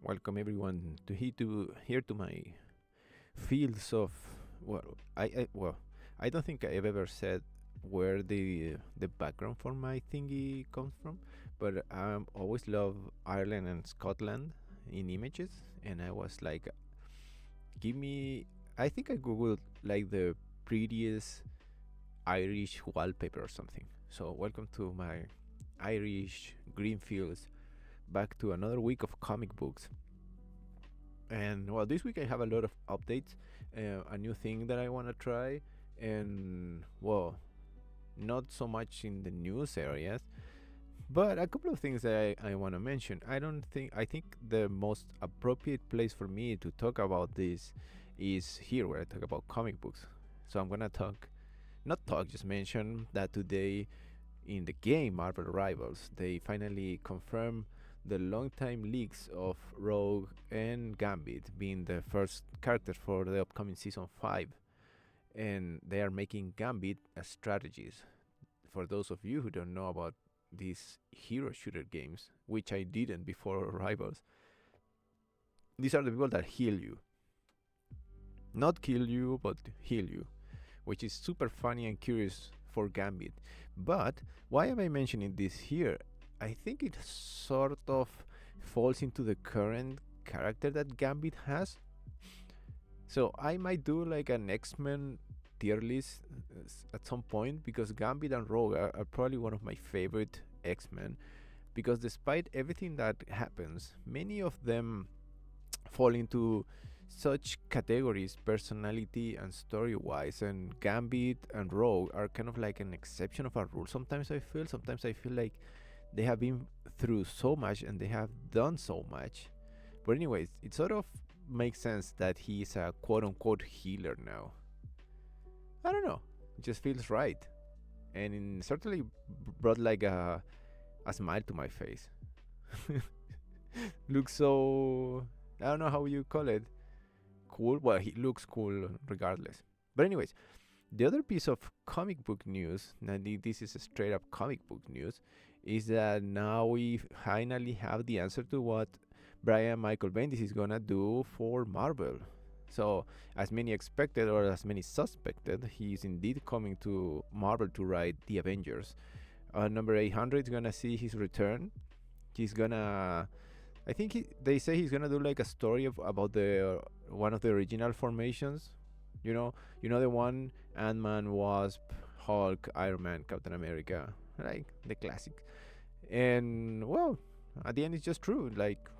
Welcome everyone to my fields of I don't think I've ever said where the background for my thingy comes from, but I always love Ireland and Scotland in images, and I was like, give me. I think I googled like the prettiest Irish wallpaper or something. So welcome to my Irish green fields. Back to another week of comic books. And well, this week I have a lot of updates, a new thing that I want to try, and well, not so much in the news areas, but a couple of things that I want to mention. I think the most appropriate place for me to talk about this is here where I talk about comic books. So I'm gonna just mention that today in the game Marvel Rivals, they finally confirmed the long-time leaks of Rogue and Gambit being the first characters for the upcoming season 5, and they are making Gambit a strategist. For those of you who don't know about these hero shooter games, which I didn't before Rivals, these are the people that heal you. Not kill you, but heal you, which is super funny and curious for Gambit. But why am I mentioning this here? I think it sort of falls into the current character that Gambit has. So I might do like an X-Men tier list at some point, because Gambit and Rogue are probably one of my favorite X-Men, because despite everything that happens, many of them fall into such categories, personality and story wise, and Gambit and Rogue are kind of like an exception of a rule. Sometimes I feel like they have been through so much and they have done so much. But anyways, it sort of makes sense that he's a quote-unquote healer now. I don't know, it just feels right, and it certainly brought like a smile to my face. Looks so, I don't know how you call it, cool. Well, he looks cool regardless. But anyways, the other piece of comic book news, and this is a straight up comic book news, is that now we finally have the answer to what Brian Michael Bendis is gonna do for Marvel. So, as many expected or as many suspected, he is indeed coming to Marvel to write the Avengers. Number 800 is gonna see his return. He's gonna, I think they say he's gonna do like a story about the one of the original formations. You know the one: Ant-Man, Wasp, Hulk, Iron Man, Captain America, like the classics. And well, at the end it's just true. Like,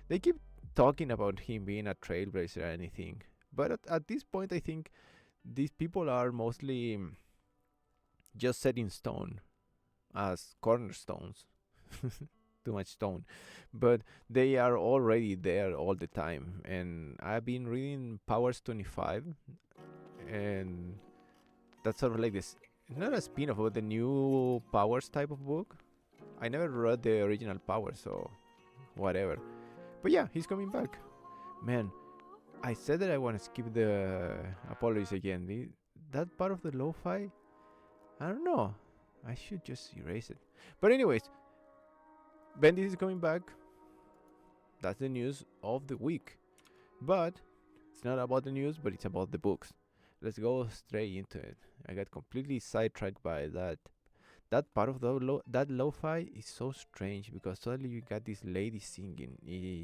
they keep talking about him being a trailblazer or anything, but at this point I think these people are mostly just set in stone as cornerstones. Too much stone, but they are already there all the time. And I've been reading Powers 25, and that's sort of like this, not a spin-off, but the new Powers type of book. I never read the original Powers, so whatever. But yeah, he's coming back. Man, I said that I want to skip the apologies again. That part of the lo-fi, I don't know, I should just erase it. But anyways, Bendis is coming back. That's the news of the week. But it's not about the news, but it's about the books. Let's go straight into it. I got completely sidetracked by that. That part of that lo-fi is so strange, because suddenly you got this lady singing.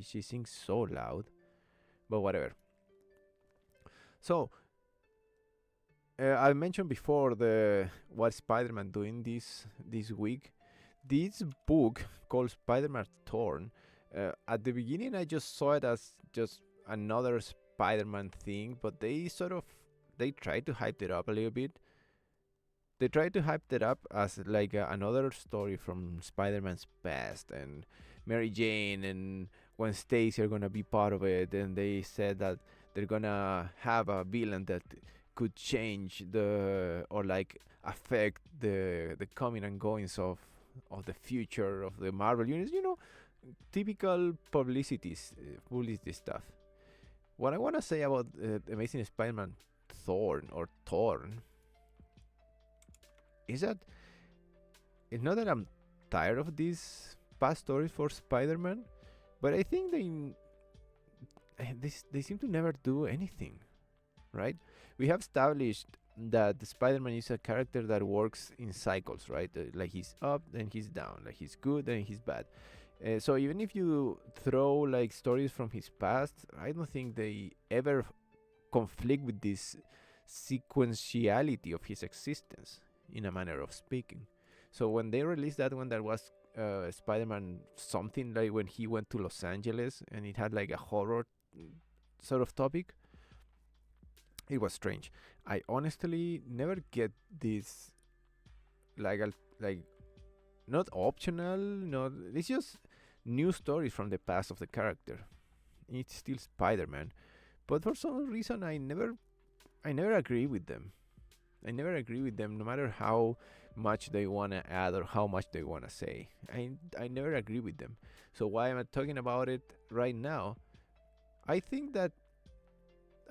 She sings so loud, but whatever. So I mentioned before what Spider-Man doing this week. This book called Spider-Man Torn. At the beginning, I just saw it as just another Spider-Man thing, but they tried to hype it up a little bit. They tried to hype it up as like another story from Spider-Man's past, and Mary Jane and Gwen Stacy are gonna be part of it, and they said that they're gonna have a villain that could change or like affect the coming and goings of the future of the Marvel universe. Typical publicity stuff. What I want to say about Amazing Spider-Man Torn is that it's not that I'm tired of these past stories for Spider-Man, but I think they seem to never do anything, right? We have established that Spider-Man is a character that works in cycles, right? Like he's up, then he's down, like he's good, then he's bad. So even if you throw like stories from his past, I don't think they ever conflict with this sequentiality of his existence, in a manner of speaking. So when they released that one, that was Spider-Man something, like when he went to Los Angeles and it had like a horror sort of topic, it was strange. I honestly never get this, like like not optional, no, it's just new stories from the past of the character. It's still Spider-Man, but for some reason I never agree with them. I never agree with them, no matter how much they wanna add or how much they wanna say. I never agree with them. So why am I talking about it right now? I think that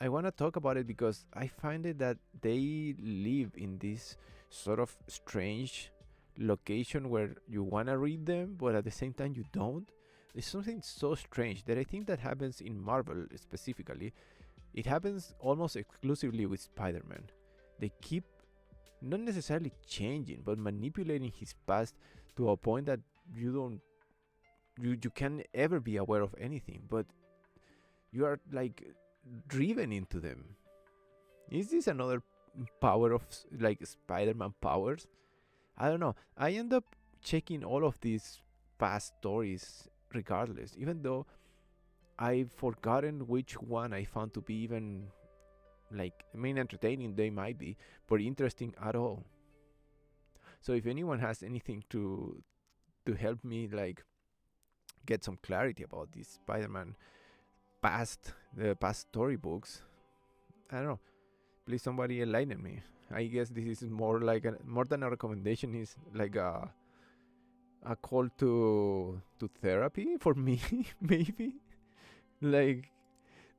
I wanna talk about it because I find it that they live in this sort of strange location where you wanna read them, but at the same time you don't. It's something so strange that I think that happens in Marvel specifically. It happens almost exclusively with Spider-Man. They keep not necessarily changing, but manipulating his past to a point that you don't you can't ever be aware of anything, but you are like driven into them. Is this another power of like Spider-Man powers? I don't know. I end up checking all of these past stories regardless, even though I've forgotten which one I found to be even like, I mean, entertaining they might be, but interesting at all. So if anyone has anything to help me like get some clarity about these Spider-Man the past storybooks, I don't know. Please, somebody enlighten me. I guess this is more like more than a recommendation. Is like a call to therapy for me, maybe. Like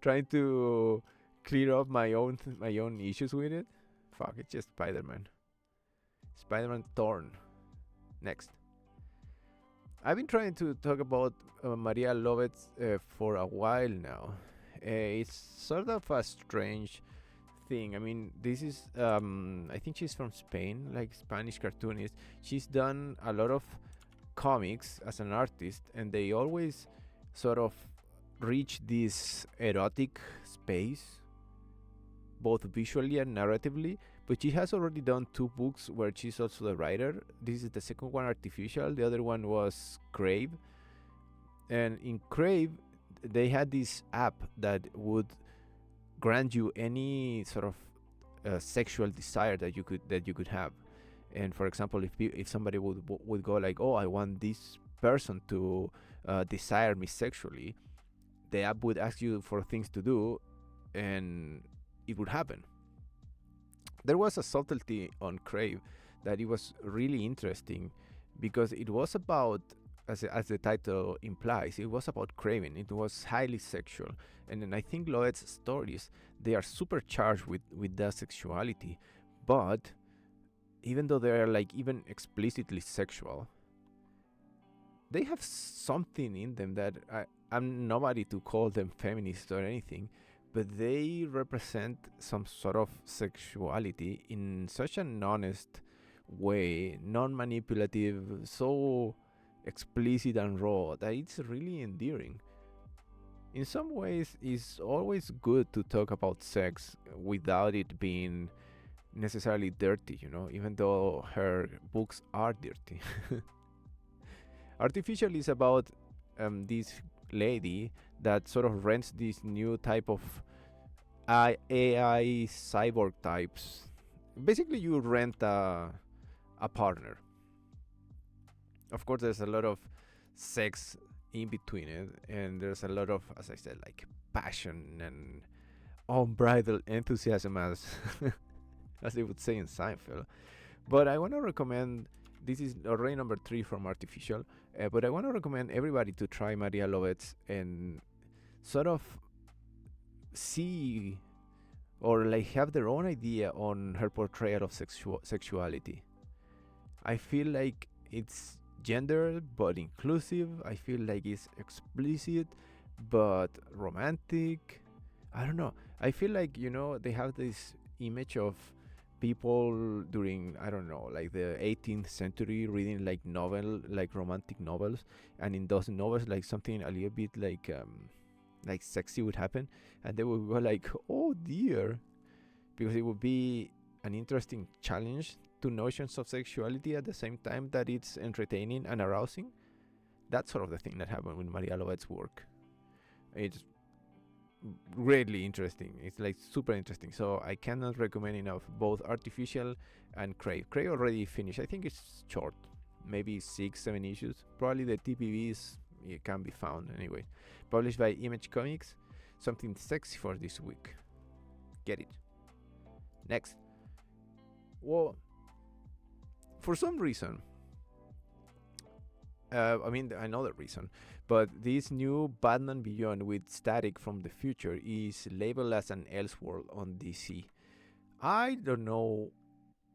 trying to clear up my own issues with it. Fuck, it's just Spider-Man. Spider-Man Thorn. Next. I've been trying to talk about Maria Lovett for a while now. It's sort of a strange thing. I mean, this is I think she's from Spain, like Spanish cartoonist. She's done a lot of comics as an artist, and they always sort of reach this erotic space, both visually and narratively. But she has already done two books where she's also the writer. This is the second one, Artificial. The other one was Crave. And in Crave, they had this app that would grant you any sort of sexual desire that you could have. And for example, if somebody would go like, oh, I want this person to desire me sexually, the app would ask you for things to do, and it would happen. There was a subtlety on Crave that it was really interesting, because it was about, as the title implies, it was about craving. It was highly sexual, and then I think Loet's stories, they are supercharged with that sexuality, but even though they are like even explicitly sexual, they have something in them that I'm nobody to call them feminist or anything, but they represent some sort of sexuality in such an honest way, non-manipulative, so explicit and raw, that it's really endearing. In some ways, it's always good to talk about sex without it being necessarily dirty, even though her books are dirty. Artificial is about this lady that sort of rents this new type of AI cyborg types. Basically, you rent a partner. Of course, there's a lot of sex in between it, and there's a lot of, as I said, like passion and unbridled enthusiasm, as as they would say in Seinfeld. But I want to recommend, this is already number 3 from Artificial, but I want to recommend everybody to try Maria Lovett and sort of see or like have their own idea on her portrayal of sexuality. I feel like it's gender but inclusive. I feel like it's explicit but romantic. I don't know. I feel like, they have this image of people during, I don't know, like the 18th century reading like romantic novels, and in those novels like something a little bit like sexy would happen, and they would go like, oh dear, because it would be an interesting challenge to notions of sexuality at the same time that it's entertaining and arousing. That's sort of the thing that happened with Maria Lovet's work. It's greatly interesting. It's like super interesting. So I cannot recommend enough both Artificial and Crave. Crave already finished. I think it's short, maybe 6-7 issues. Probably the TPBs, it can be found anyway. Published by Image Comics. Something sexy for this week. Get it. Next. Well, for some reason, another reason, but this new Batman Beyond with Static from the future is labeled as an Elseworld on DC. I don't know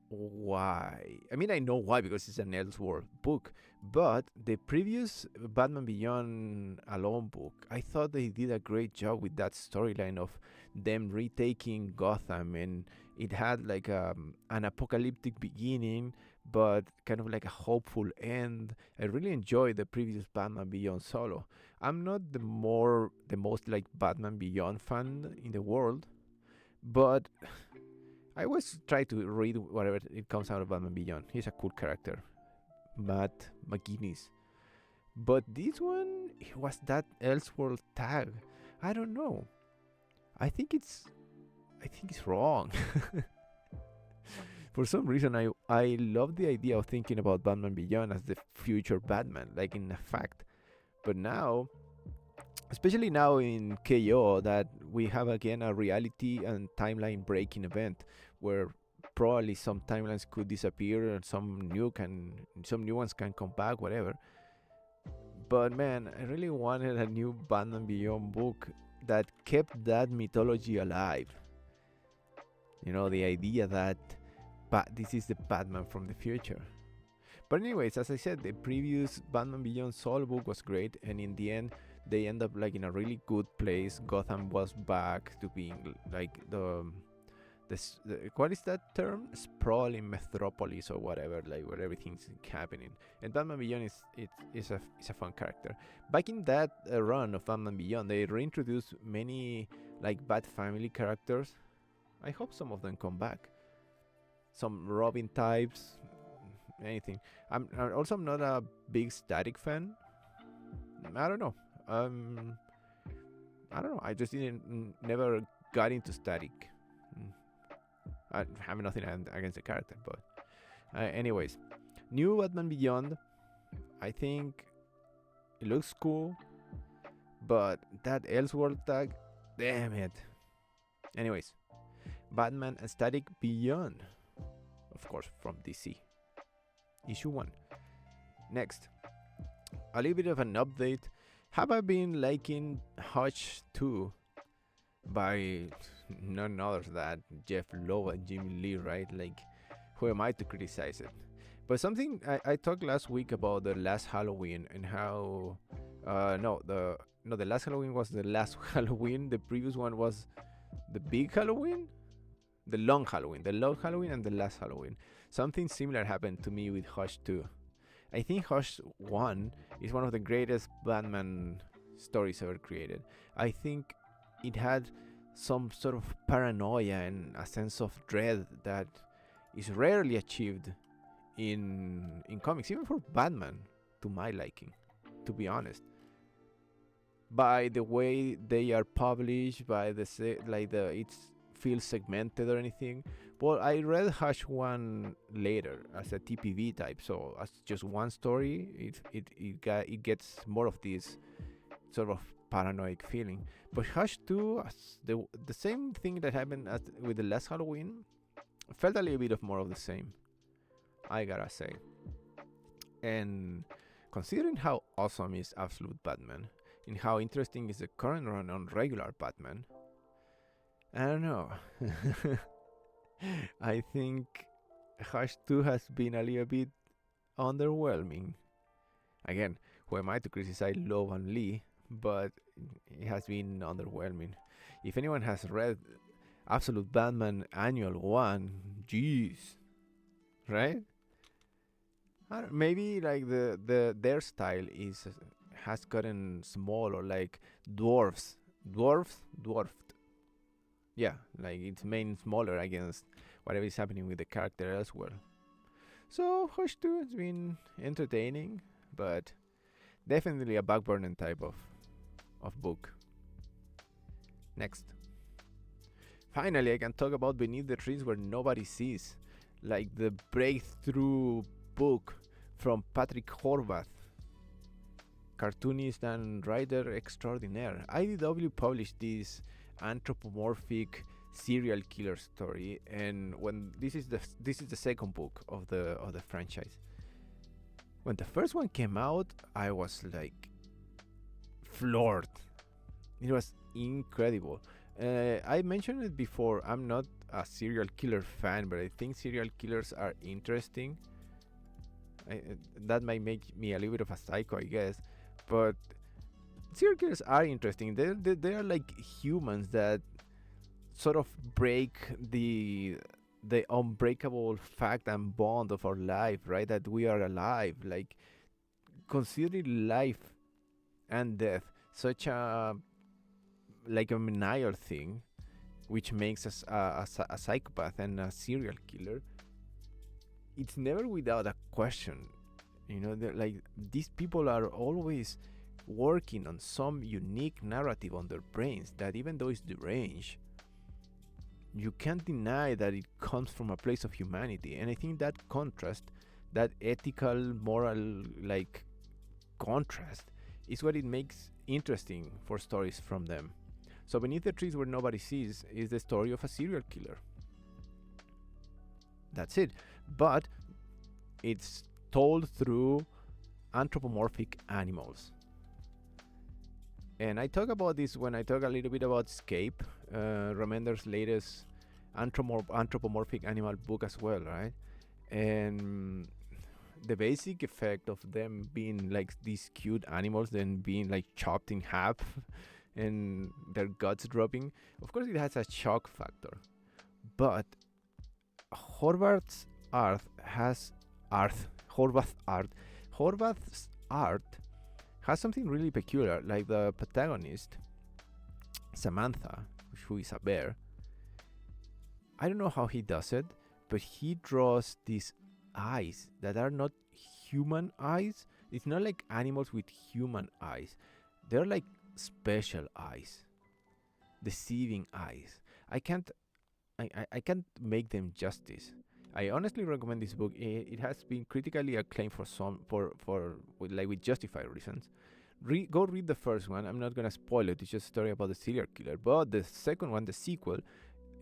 why. I mean, I know why, because it's an Elseworld book, but the previous Batman Beyond Alone book, I thought they did a great job with that storyline of them retaking Gotham, and it had like an apocalyptic beginning, but kind of like a hopeful end. I really enjoyed the previous Batman Beyond solo. I'm not the most like Batman Beyond fan in the world, but I always try to read whatever it comes out of Batman Beyond. He's a cool character, Matt McGuinness. But this one, it was that Elseworld tag. I don't know. I think it's wrong. For some reason, I love the idea of thinking about Batman Beyond as the future Batman, like in a fact. But now, especially now in KO, that we have again a reality and timeline breaking event where probably some timelines could disappear and some new ones can come back, whatever. But man, I really wanted a new Batman Beyond book that kept that mythology alive. The idea that this is the Batman from the future. But anyways, as I said, the previous Batman Beyond solo book was great, and in the end, they end up like in a really good place. Gotham was back to being like what is that term? Sprawling metropolis or whatever, like where everything's happening. And Batman Beyond is a fun character. Back in that run of Batman Beyond, they reintroduced many like Bat Family characters. I hope some of them come back. Some Robin types, anything. I'm not a big Static fan. I don't know. I don't know. I just never got into Static. I have nothing against the character, but anyways, new Batman Beyond. I think it looks cool, but that Elseworld tag, damn it. Anyways, Batman and Static Beyond, of course, from DC. Issue 1. Next, a little bit of an update. Have I been liking Hush 2 by none other than Jeff Lowe and Jimmy Lee, right? Like, who am I to criticize it? But something I talked last week about the last Halloween and how the last Halloween was the last Halloween. The previous one was the big Halloween, the long Halloween and the last Halloween. Something similar happened to me with Hush 2. I think Hush 1 is one of the greatest Batman stories ever created. I think it had some sort of paranoia and a sense of dread that is rarely achieved in comics, even for Batman, to my liking, to be honest. By the way they are published, by it feels segmented or anything. Well, I read Hush 1 later as a TPV type, so as just one story, it gets more of this sort of paranoid feeling. But Hush 2, the same thing that happened with the last Halloween, felt a little bit of more of the same, I gotta say. And considering how awesome is Absolute Batman, and how interesting is the current run on regular Batman, I don't know. I think Hush 2 has been a little bit underwhelming. Again, who am I to criticize Lowe and Lee? but it has been underwhelming. If anyone has read Absolute Batman Annual 1, jeez, right? Maybe like their style is has gotten small, or like dwarfs, dwarfed. Yeah, like it's made smaller against whatever is happening with the character elsewhere. So Hush 2 has been entertaining, but definitely a backburner type of book. Next. Finally, I can talk about Beneath the Trees Where Nobody Sees, like the breakthrough book from Patrick Horvath, cartoonist and writer extraordinaire. IDW published this anthropomorphic serial killer story, and when this is the second book of the franchise. When the first one came out, I was like floored. It was incredible. I mentioned it before. I'm not a serial killer fan, but I think serial killers are interesting. That might make me a little bit of a psycho, I guess. But serial killers are interesting. They are like humans that sort of break the unbreakable fact and bond of our life, right? That we are alive. Like considering life and death such a like a maniacal thing, which makes us a psychopath and a serial killer. It's never without a question. Like these people are always working on some unique narrative on their brains that, even though it's deranged, you can't deny that it comes from a place of humanity. And I think that contrast, that ethical, moral, like contrast, is what it makes interesting for stories from them. So Beneath the Trees Where Nobody Sees is the story of a serial killer. That's it. But it's told through anthropomorphic animals. And I talk about this when I talk a little bit about Escape, Remender's latest anthropomorphic animal book as well, right? And the basic effect of them being like these cute animals, then being like chopped in half and their guts dropping, of course it has a shock factor. But Horvath's art has Horvath's art has something really peculiar. Like the protagonist, Samantha, who is a bear. I don't know how he does it, but he draws these eyes that are not human eyes. It's not like animals with human eyes. They're like special eyes, deceiving eyes. I can't make them justice. I honestly recommend this book. It has been critically acclaimed with justified reasons. Go read the first one. I'm not gonna spoil it. It's just a story about the serial killer. But the second one, the sequel,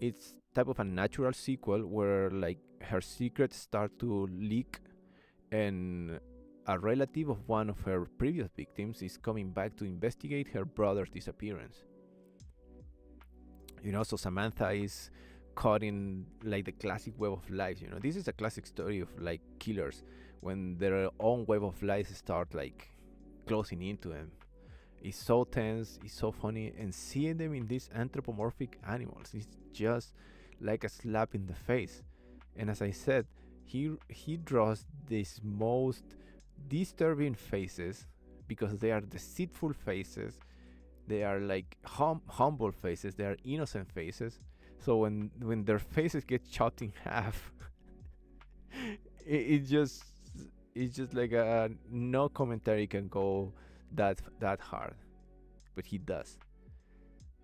it's type of a natural sequel where like her secrets start to leak, and a relative of one of her previous victims is coming back to investigate her brother's disappearance. So Samantha is caught in like the classic web of lies. This is a classic story of like killers when their own web of lies start like closing into them. It's so tense, it's so funny, and seeing them in these anthropomorphic animals is just like a slap in the face. And as I said, he draws these most disturbing faces because they are deceitful faces. They are like humble faces. They are innocent faces. So when their faces get chopped in half, it's just like a no commentary can go that hard, but he does.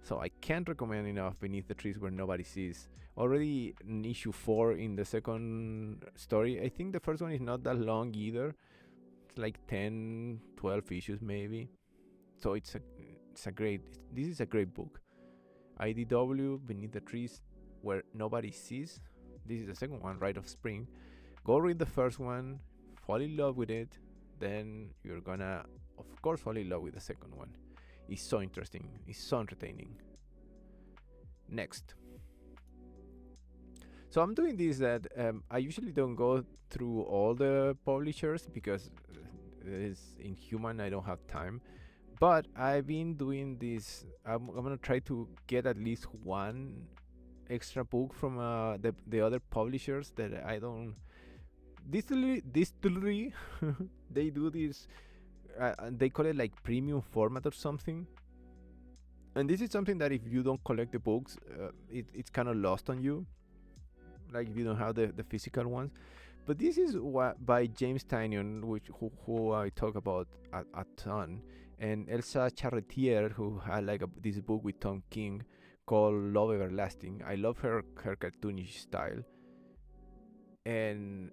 So I can't recommend enough Beneath the Trees Where Nobody Sees. Already in issue 4 in the second story. I think the first one is not that long either. It's like 10, 12 issues maybe. So this is a great book. IDW, Beneath the Trees Where Nobody Sees. This is the second one, Rite of Spring. Go read the first one, fall in love with it, then you're gonna, of course, fall in love with the second one. It's so interesting, it's so entertaining. Next. So I'm doing this that I usually don't go through all the publishers because it's inhuman, I don't have time. But I've been doing this. I'm gonna try to get at least one extra book from the other publishers that I don't. Distillery, they do this. They call it like premium format or something. And this is something that if you don't collect the books, it's kind of lost on you. Like if you don't have the physical ones. But this is what by James Tynion, who I talk about a ton, and Elsa Charretier, who had like this book with Tom King called Love Everlasting. I love her cartoonish style, and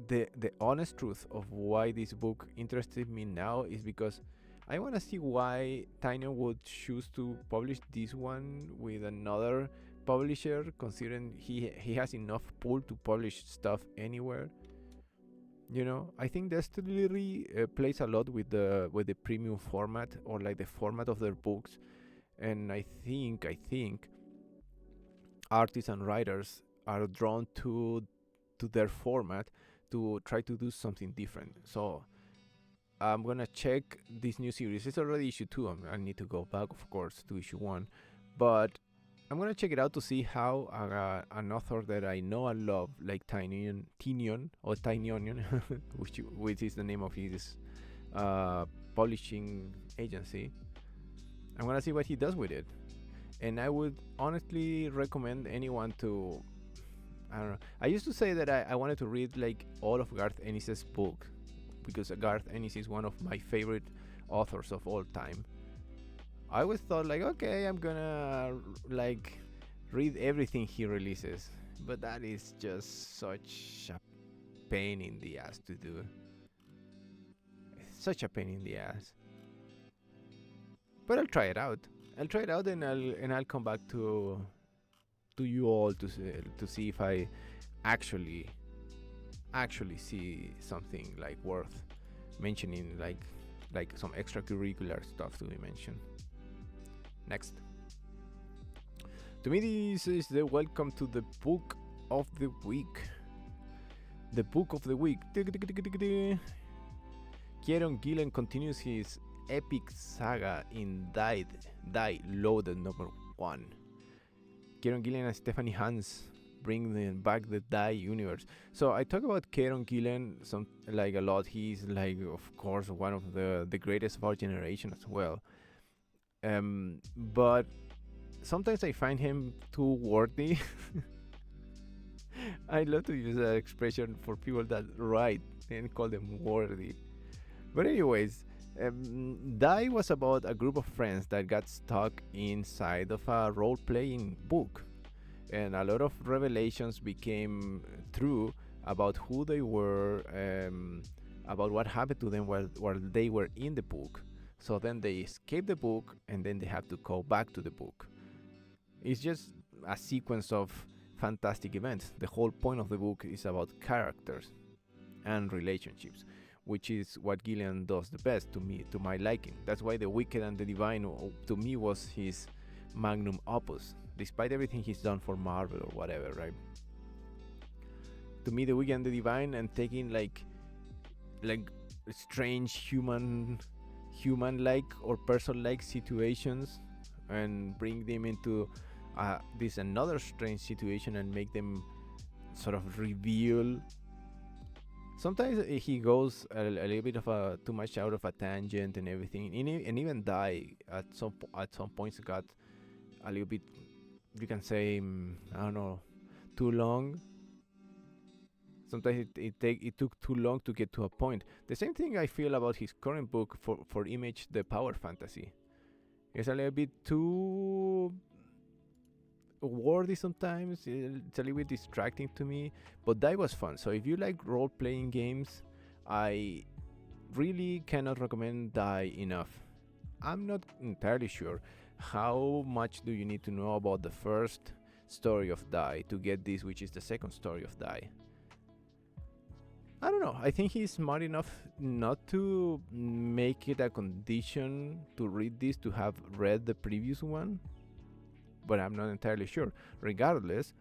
the honest truth of why this book interested me now is because I want to see why Tynion would choose to publish this one with another publisher, considering he has enough pull to publish stuff anywhere. You know, I think Destillery plays a lot with the premium format, or like the format of their books, and I think artists and writers are drawn to their format to try to do something different. So I'm gonna check this new series. It's already issue 2. I need to go back, of course, to issue 1, but I'm gonna check it out to see how an author that I know and love, like Tynion or Tynion, which is the name of his publishing agency. I'm gonna see what he does with it, and I would honestly recommend anyone to. I don't know. I used to say that I wanted to read like all of Garth Ennis's book, because Garth Ennis is one of my favorite authors of all time. I always thought like, okay, I'm gonna like read everything he releases, but that is just such a pain in the ass to do. Such a pain in the ass. But I'll try it out. And I'll come back to you all to see if I actually see something like worth mentioning, like some extracurricular stuff to be mentioned. Next. To me, this is the welcome to the book of the week. The book of the week. Kieron Gillen continues his epic saga in Die Loaded number 1. Kieron Gillen and Stephanie Hans bring back the Die universe. So I talk about Kieron Gillen a lot. He's like, of course, one of the greatest of our generation as well. But sometimes I find him too wordy. I love to use that expression for people that write and call them wordy. But anyways, Die was about a group of friends that got stuck inside of a role-playing book, and a lot of revelations became true about who they were, about what happened to them while they were in the book. So then they escape the book, and then they have to go back to the book. It's just a sequence of fantastic events. The whole point of the book is about characters and relationships, which is what Gillian does the best to my liking. That's why The Wicked and the Divine to me was his magnum opus, despite everything he's done for Marvel or whatever, right? To me, The Wicked and the Divine, and taking like strange human-like or person-like situations and bring them into this another strange situation and make them sort of reveal. Sometimes he goes a little bit of too much out of a tangent and everything, and even Die at some points got a little bit, you can say, I don't know, too long. Sometimes it took too long to get to a point. The same thing I feel about his current book for Image, The Power Fantasy. It's a little bit too wordy sometimes. It's a little bit distracting to me, but that was fun. So if you like role-playing games, I really cannot recommend Die enough. I'm not entirely sure how much do you need to know about the first story of Die to get this, which is the second story of Die. I don't know. I think he's smart enough not to make it a condition to read this to have read the previous one, but I'm not entirely sure. Regardless,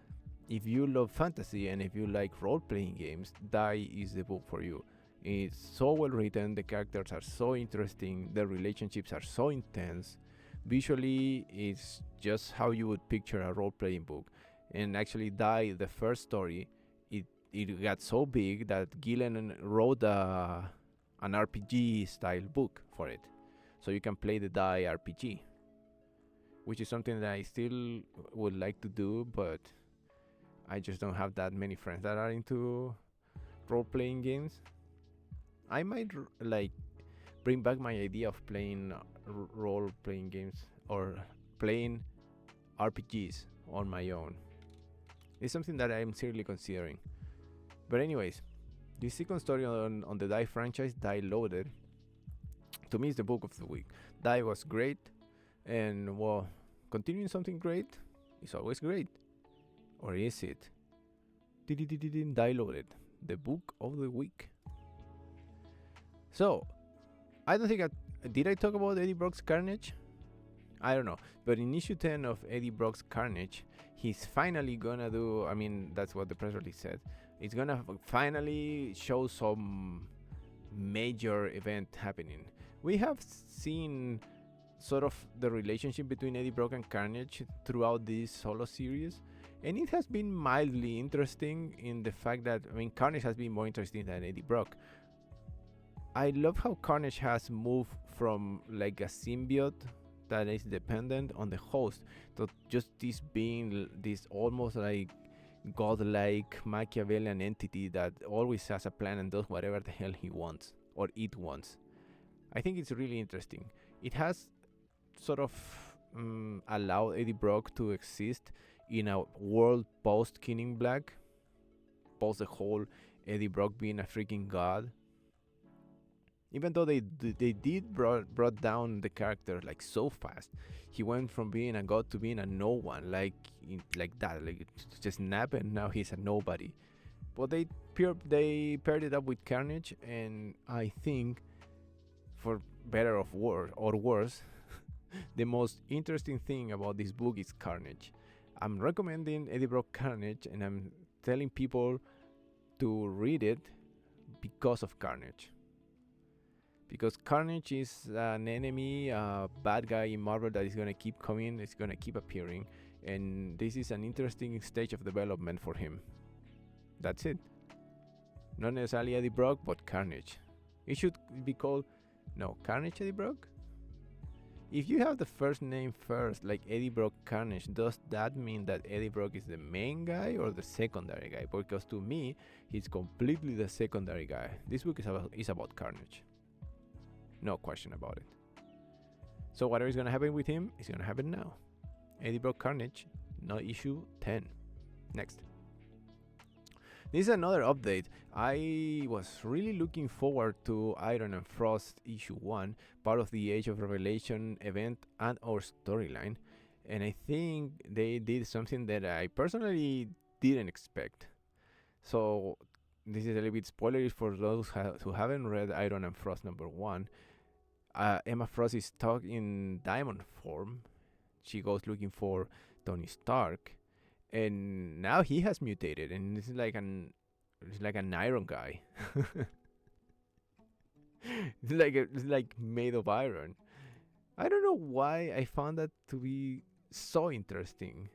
if you love fantasy and if you like role-playing games, Die is the book for you. It's so well written, the characters are so interesting, the relationships are so intense. Visually, it's just how you would picture a role playing book. And actually, the first story, it got so big that Gillen wrote an RPG style book for it. So you can play the Die RPG, which is something that I still would like to do, but I just don't have that many friends that are into role playing games. I might like bring back my idea of playing role playing games or playing RPGs on my own. It's something that I'm seriously considering. But anyways, the second story on the Die franchise, Die Loaded, to me is the book of the week. Die was great, and well, continuing something great is always great. Or is it? Die Loaded, the book of the week. So, I don't think did I talk about Eddie Brock's Carnage? I don't know, but in issue 10 of Eddie Brock's Carnage, he's finally gonna do, I mean, that's what the press release said, it's gonna finally show some major event happening. We have seen sort of the relationship between Eddie Brock and Carnage throughout this solo series, and it has been mildly interesting in the fact that, I mean, Carnage has been more interesting than Eddie Brock. I love how Carnage has moved from like a symbiote that is dependent on the host to just this being this almost like godlike Machiavellian entity that always has a plan and does whatever the hell he wants or it wants. I think it's really interesting. It has sort of allowed Eddie Brock to exist in a world post King in Black, post the whole Eddie Brock being a freaking god. Even though they did brought down the character like so fast, he went from being a god to being a no one, like that, like just snap, and now he's a nobody. But they paired it up with Carnage, and I think, for better or worse, the most interesting thing about this book is Carnage. I'm recommending Eddie Brock Carnage, and I'm telling people to read it because of Carnage. Because Carnage is an enemy, a bad guy in Marvel that is gonna keep coming, it's gonna keep appearing, and this is an interesting stage of development for him. That's it. Not necessarily Eddie Brock, but Carnage. It should be called, Carnage Eddie Brock? If you have the first name first, like Eddie Brock Carnage, does that mean that Eddie Brock is the main guy or the secondary guy? Because to me, he's completely the secondary guy. This book is about Carnage. No question about it. So whatever is going to happen with him is going to happen now. Eddie Brock Carnage, no issue 10. Next. This is another update. I was really looking forward to Iron and Frost issue 1, part of the Age of Revelation event and our storyline. And I think they did something that I personally didn't expect. So this is a little bit spoilery for those who haven't read Iron and Frost number 1. Emma Frost is stuck in diamond form. She goes looking for Tony Stark, and now he has mutated, and it's like an iron guy. It's like made of iron. I don't know why I found that to be so interesting.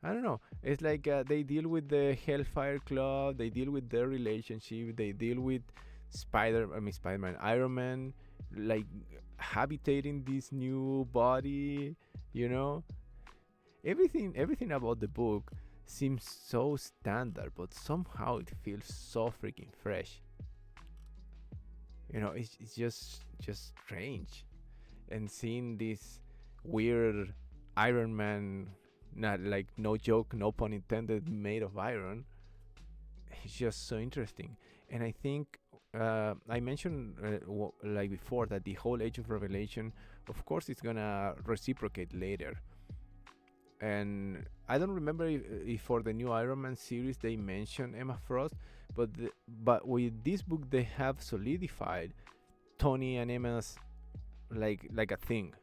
I don't know. It's like they deal with the Hellfire Club, they deal with their relationship, they deal with Spider-Man, Iron Man, like habitating this new body, everything about the book seems so standard, but somehow it feels so freaking fresh. It's just strange. And seeing this weird Iron Man, not like, no joke, no pun intended, made of iron, it's just so interesting. And I think I mentioned like before that the whole Age of Revelation, of course, it's gonna reciprocate later. And I don't remember if for the new Iron Man series they mentioned Emma Frost, but with this book they have solidified Tony and Emma's like a thing.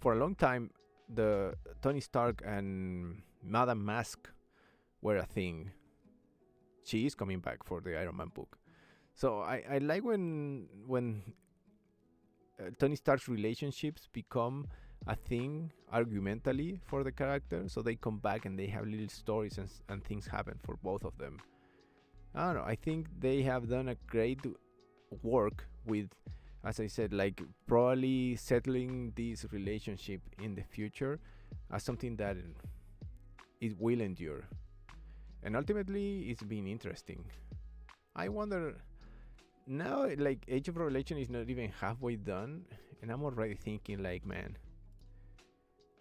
For a long time, the Tony Stark and Madame Mask were a thing. she is coming back for the Iron Man book. So I like when Tony Stark's relationships become a thing argumentally for the character, so they come back and they have little stories and things happen for both of them. I don't know. I think they have done a great work with, as I said, like probably settling this relationship in the future as something that it will endure. And ultimately, it's been interesting. I wonder now, like Age of Revelation is not even halfway done, and I'm already thinking, like, man,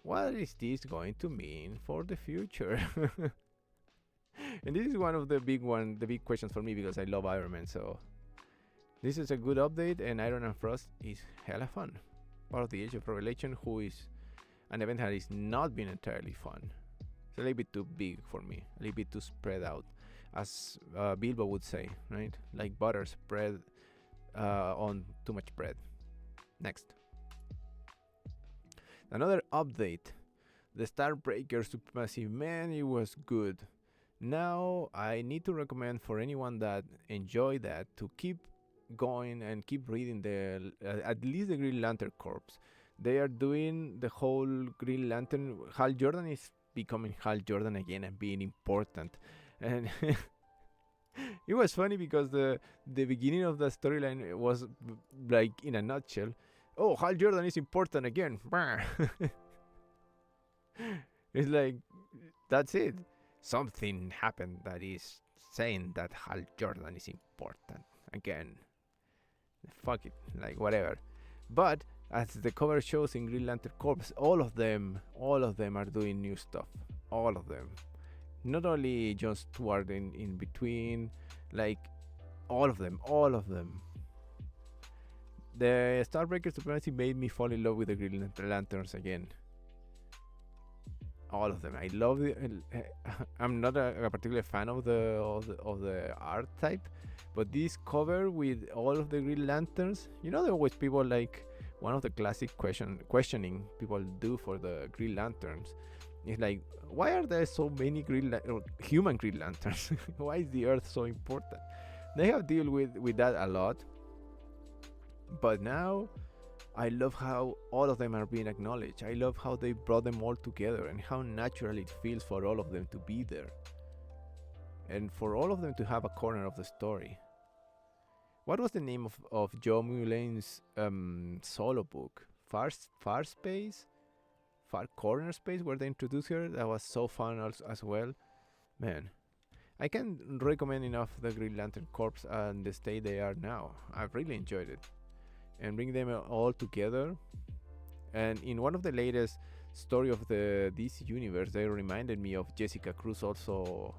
what is this going to mean for the future? And this is one of the big questions for me because I love Iron Man. So this is a good update, and Iron Man Frost is hella fun. Part of the Age of Revelation, who is an event that is not been entirely fun. It's a little bit too big for me, a little bit too spread out, as Bilbo would say, right? Like butter spread on too much bread. Next. Another update. The Starbreaker Supremacy, man, it was good. Now I need to recommend for anyone that enjoyed that to keep going and keep reading the at least the Green Lantern Corps. They are doing the whole Green Lantern. Hal Jordan is becoming Hal Jordan again and being important. And it was funny because the beginning of the storyline was like in a nutshell. Oh, Hal Jordan is important again. It's like, that's it. Something happened that is saying that Hal Jordan is important again. Fuck it, like whatever. But as the cover shows in Green Lantern Corps, all of them are doing new stuff. All of them. Not only John Stewart in between, like all of them. The Starbreaker Supremacy made me fall in love with the Green Lanterns again. All of them. I love it. I'm not a particular fan of the art type, but this cover with all of the Green Lanterns, there are always people like one of the classic questioning people do for the Green Lanterns is like, why are there so many human Green Lanterns? Why is the Earth so important? They have dealt with that a lot, but now I love how all of them are being acknowledged. I love how they brought them all together and how natural it feels for all of them to be there. And for all of them to have a corner of the story. What was the name of Joe Mulaney's solo book? Far Space? Far Corner Space, where they introduced her? That was so fun as well. Man, I can't recommend enough the Green Lantern Corps and the state they are now. I've really enjoyed it. And bring them all together. And in one of the latest story of this universe, they reminded me of Jessica Cruz also,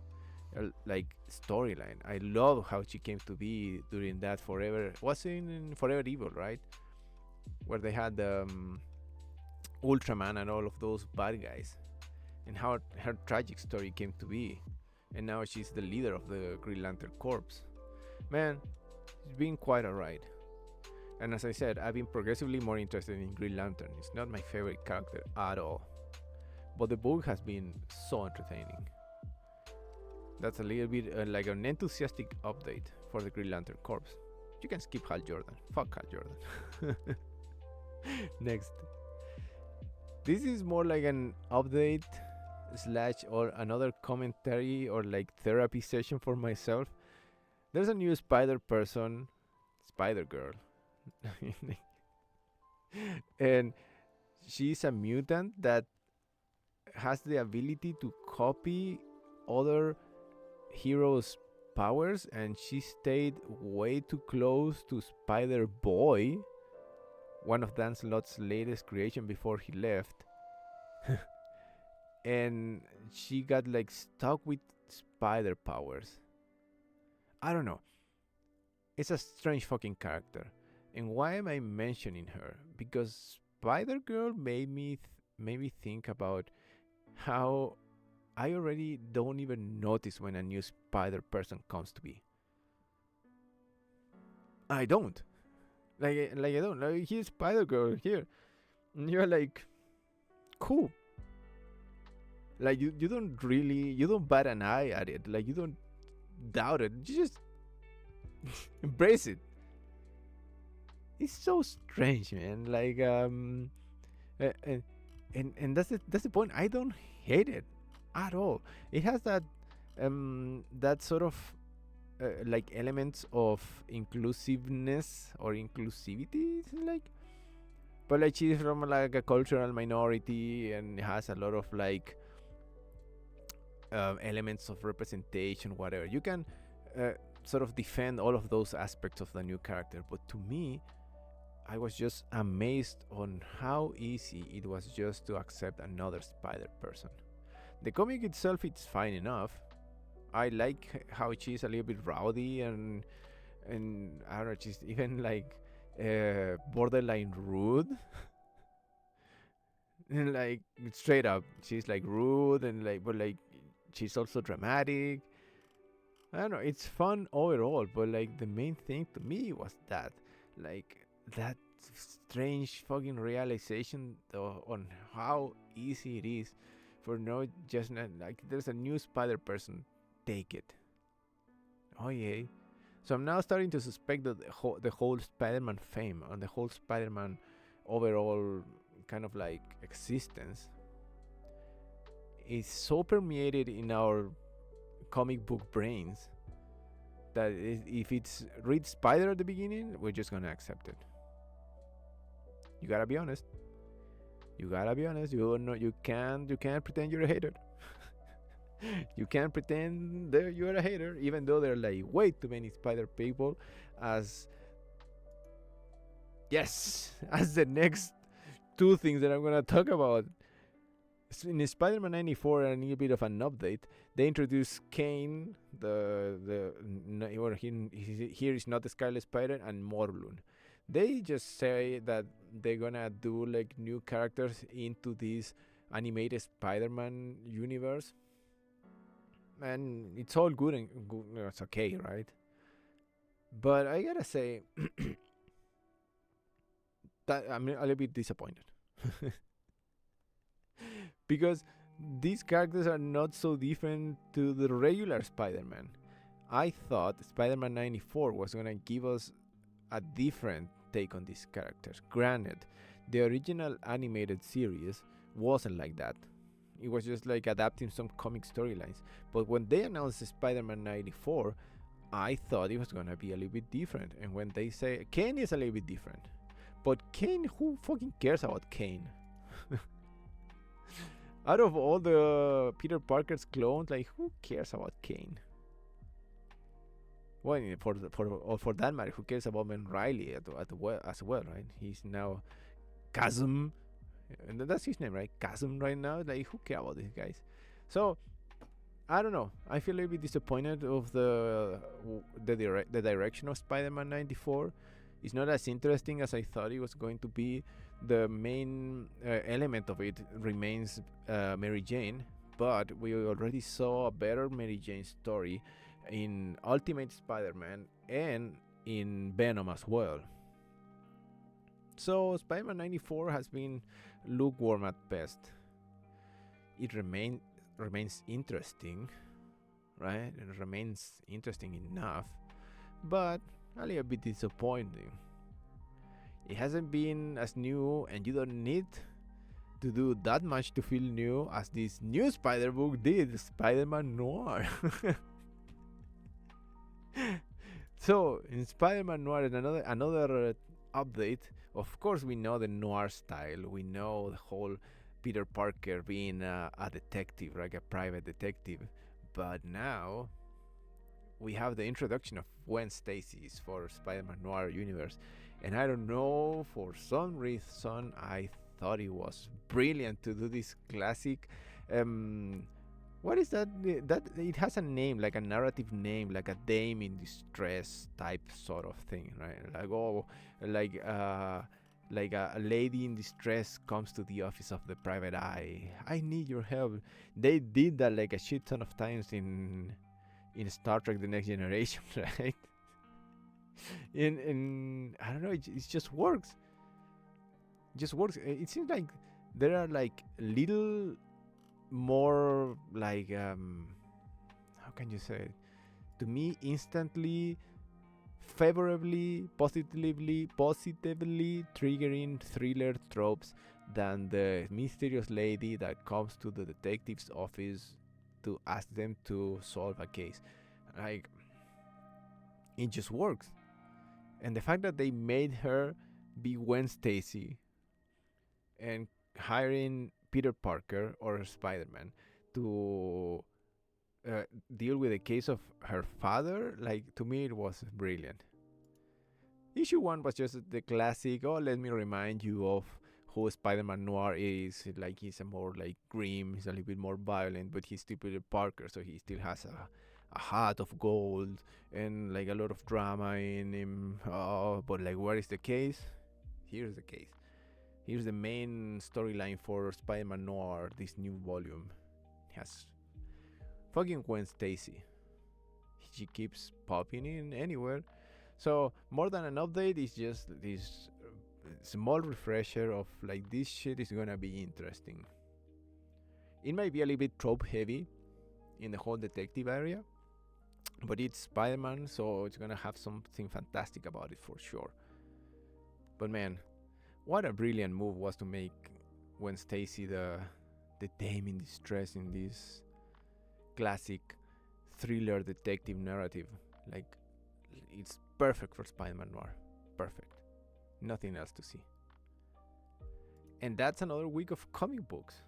like storyline. I love how she came to be during that Forever. Was in Forever Evil, right? Where they had Ultraman and all of those bad guys, and how her tragic story came to be. And now she's the leader of the Green Lantern Corps. Man, it's been quite a ride. And as I said, I've been progressively more interested in Green Lantern. It's not my favorite character at all, but the book has been so entertaining. That's a little bit like an enthusiastic update for the Green Lantern Corps. You can skip Hal Jordan. Fuck Hal Jordan. Next. This is more like an update / or another commentary or like therapy session for myself. There's a new Spider Girl. And she's a mutant that has the ability to copy other heroes' powers, and she stayed way too close to Spider Boy, one of Dan Slott's latest creation before he left. And she got like stuck with spider powers. I don't know. It's a strange fucking character. And why am I mentioning her? Because Spider-Girl made me think about how I already don't even notice when a new spider person comes to be. I don't. Like I don't. Like, here's Spider-Girl here. And you're like, cool. Like you don't bat an eye at it. Like you don't doubt it. You just embrace it. It's so strange, man. Like uh, and and that's the point. I don't hate it at all. It has that sort of like elements of inclusiveness or inclusivity, like, but like she's from like a cultural minority and has a lot of like elements of representation, whatever. You can sort of defend all of those aspects of the new character, but to me, I was just amazed on how easy it was just to accept another Spider person. The comic itself, it's fine enough. I like how she's a little bit rowdy and I don't know, she's even like borderline rude. And like straight up, she's like rude and like, but like she's also dramatic. I don't know, it's fun overall, but like the main thing to me was like that strange fucking realization on how easy it is for no just not, like there's a new Spider person, take it. Oh yeah. So I'm now starting to suspect that the whole Spider-Man fame and the whole Spider-Man overall kind of like existence is so permeated in our comic book brains that if it's read Spider at the beginning, we're just gonna accept it. You gotta be honest. You gotta be honest. You can't pretend you're a hater. You can't pretend that you're a hater, even though there are like way too many Spider people. As yes, as the next two things that I'm gonna talk about. In Spider-Man 94, and a little bit of an update, they introduced Kane, here is not the Scarlet Spider, and Morlun. They just say that they're gonna do like new characters into this animated Spider-Man universe, and it's all good and good, it's okay, right? But I gotta say that I'm a little bit disappointed. Because these characters are not so different to the regular Spider-Man. I thought Spider-Man 94 was gonna give us a different take on these characters. Granted, the original animated series wasn't like that. It was just like adapting some comic storylines. But when they announced Spider-Man 94, I thought it was gonna be a little bit different. And when they say Kane is a little bit different, but Kane, who fucking cares about Kane? Out of all the Peter Parker's clones, like who cares about Kane? Well, for that matter, who cares about Ben Riley as well, right? He's now Chasm, and that's his name, right? Chasm right now. Like who cares about these guys? So I don't know. I feel a little bit disappointed of the direction of Spider-Man 94. It's not as interesting as I thought it was going to be. The main element of it remains Mary Jane, but we already saw a better Mary Jane story in Ultimate Spider-Man and in Venom as well. So Spider-Man 94 has been lukewarm at best. It remains interesting, right? It remains interesting enough, but a little bit disappointing. It hasn't been as new, and you don't need to do that much to feel new as this new Spider book did, Spider-Man Noir. So in Spider-Man Noir, another update. Of course, we know the noir style. We know the whole Peter Parker being a detective, like a private detective. But now we have the introduction of Gwen Stacy's for Spider-Man Noir universe. And I don't know, for some reason, I thought it was brilliant to do this classic. What is that? That it has a name, like a narrative name, like a dame in distress type sort of thing, right? Like a lady in distress comes to the office of the private eye. I need your help. They did that like a shit ton of times in Star Trek: The Next Generation, right? And I don't know, it just works. It just works. It seems like there are like little more like how can you say it? to me instantly positively triggering thriller tropes than the mysterious lady that comes to the detective's office to ask them to solve a case. Like, it just works. And the fact that they made her be Gwen Stacy and hiring Peter Parker or Spider-Man to deal with the case of her father, like, to me it was brilliant. Issue 1 was just the classic, oh, let me remind you of who Spider-Man Noir is. Like, he's a more like grim, he's a little bit more violent, but he's still Peter Parker, so he still has a hat of gold and like a lot of drama in him. Oh, but like, where is the case? Here's the case. Here's the main storyline for Spider-Man Noir, this new volume. It has fucking Gwen Stacy. She keeps popping in anywhere. So more than an update, it's just this small refresher of like, this shit is gonna be interesting. It might be a little bit trope heavy in the whole detective area, but it's Spider-Man, so it's gonna have something fantastic about it for sure. But man, what a brilliant move was to make Gwen Stacy the dame in distress in this classic thriller detective narrative. Like, it's perfect for Spider-Man Noir. Perfect. Nothing else to see. And that's another week of comic books.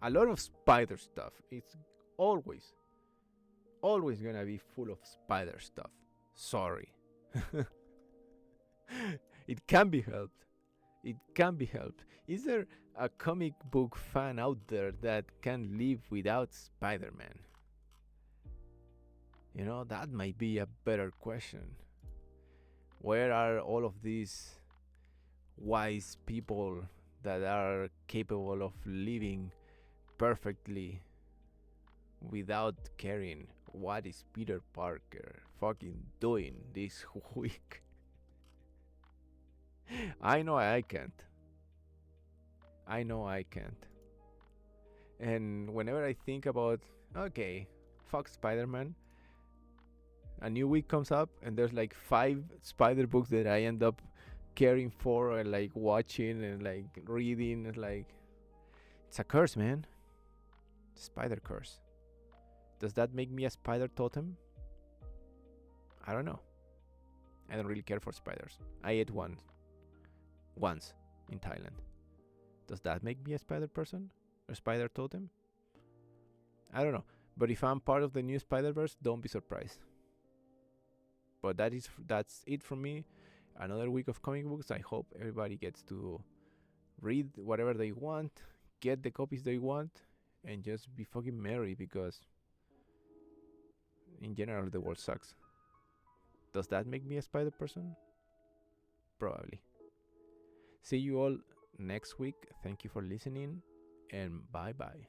A lot of spider stuff. It's always gonna be full of spider stuff. Sorry. It can be helped. It can be helped. Is there a comic book fan out there that can live without Spider-Man? You know, that might be a better question. Where are all of these wise people that are capable of living perfectly without caring what is Peter Parker fucking doing this week? I know I can't. And whenever I think about, okay, fuck Spider-Man, a new week comes up and there's like 5 spider books that I end up caring for and like watching and like reading. It's like, it's a curse, man. Spider curse. Does that make me a spider totem? I don't know. I don't really care for spiders. I ate one once in Thailand. Does that make me a spider person? Or spider totem? I don't know. But if I'm part of the new Spider-Verse, don't be surprised. But that's it from me. Another week of comic books. I hope everybody gets to read whatever they want, get the copies they want, and just be fucking merry, because in general the world sucks. Does that make me a spider person? Probably. See you all next week. Thank you for listening, and bye bye.